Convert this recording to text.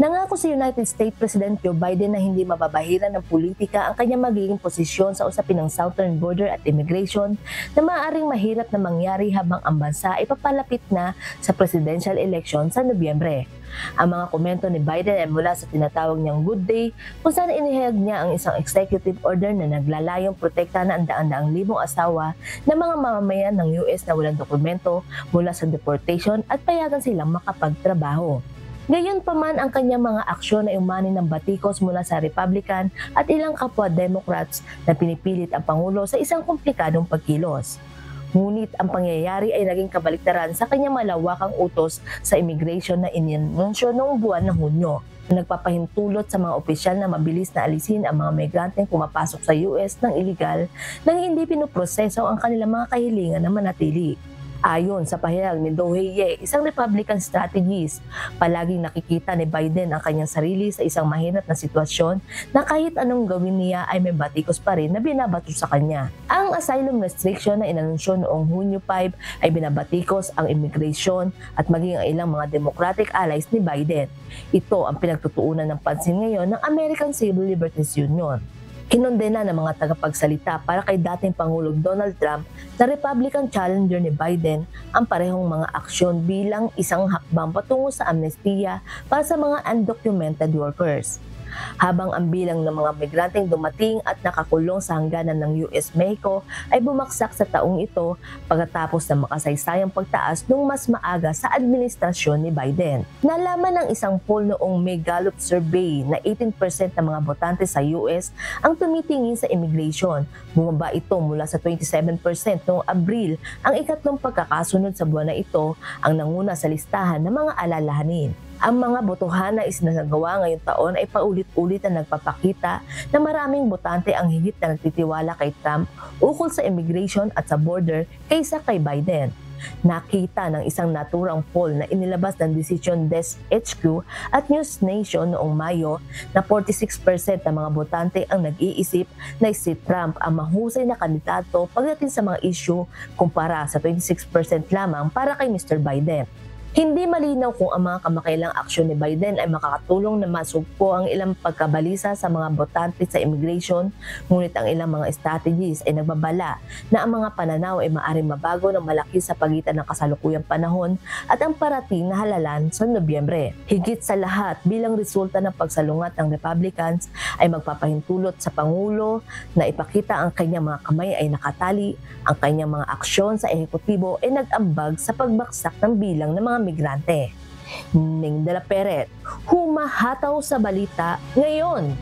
Nangako si United States President Joe Biden na hindi mababahiran ng politika ang kanyang magiging posisyon sa usapin ng southern border at immigration na maaaring mahirap na mangyari habang ang bansa ay papalapit na sa presidential election sa Nobyembre. Ang mga komento ni Biden ay mula sa tinatawag niyang Good Day kung saan inihayag niya ang isang executive order na naglalayong protektahan ang daan-daang libong asawa ng mga mamamayan ng US na walang dokumento mula sa deportation at payagan silang makapagtrabaho. Gayunpaman, ang kanyang mga aksyon ay umani ng batikos mula sa Republican at ilang kapwa Democrats na pinipilit ang Pangulo sa isang komplikadong pagkilos. Ngunit ang pangyayari ay naging kabaliktaran sa kanyang malawakang utos sa immigration na inianunsyo noong buwan ng Hunyo, na nagpapahintulot sa mga opisyal na mabilis na alisin ang mga migranteng pumapasok sa US ng iligal nang hindi pinoproseso ang kanilang mga kahilingan na manatili. Ayon sa pahayag ni Do Heye, isang Republican strategist, palaging nakikita ni Biden ang kanyang sarili sa isang mahirap na sitwasyon na kahit anong gawin niya ay may batikos pa rin na binabato sa kanya. Ang asylum restriction na inanunsyo noong Hunyo 5 ay binabatikos ang immigration at maging ang ilang mga Democratic allies ni Biden. Ito ang pinagtutuunan ng pansin ngayon ng American Civil Liberties Union. Kinondena ng mga tagapagsalita para kay dating Pangulong Donald Trump na Republican challenger ni Biden ang parehong mga aksyon bilang isang hakbang patungo sa amnestiya para sa mga undocumented workers. Habang ang bilang ng mga migranteng dumating at nakakulong sa hangganan ng US-Mexico ay bumaksak sa taong ito pagkatapos ng makasaysayang pagtaas nung mas maaga sa administrasyon ni Biden. Nalaman ng isang poll noong May Gallup survey na 18% ng mga botante sa US ang tumitingin sa immigration. Bumaba ito mula sa 27% noong Abril. Ang ikatlong pagkakasunod sa buwan na ito ang nanguna sa listahan ng mga alalahanin. Ang mga botohan na isinagawa ngayong taon ay paulit-ulit na nagpapakita na maraming botante ang higit na nagtitiwala kay Trump ukol sa immigration at sa border kaysa kay Biden. Nakita ng isang naturang poll na inilabas ng Decision Desk HQ at News Nation noong Mayo na 46% ng mga botante ang nag-iisip na si Trump ang mahusay na kandidato pagdating sa mga issue kumpara sa 26% lamang para kay Mr. Biden. Hindi malinaw kung ang mga kamakailang aksyon ni Biden ay makakatulong na masugpo ang ilang pagkabalisa sa mga botante sa immigration, ngunit ang ilang mga strategies ay nagbabala na ang mga pananaw ay maaaring mabago ng malaki sa pagitan ng kasalukuyang panahon at ang parating na halalan sa Nobyembre. Higit sa lahat, bilang resulta ng pagsalungat ng Republicans ay magpapahintulot sa Pangulo na ipakita ang kanyang mga kamay ay nakatali, ang kanyang mga aksyon sa ehekutibo ay nag-ambag sa pagbaksak ng bilang ng mga migrante. Ning de la Peret, humahataw sa balita ngayon.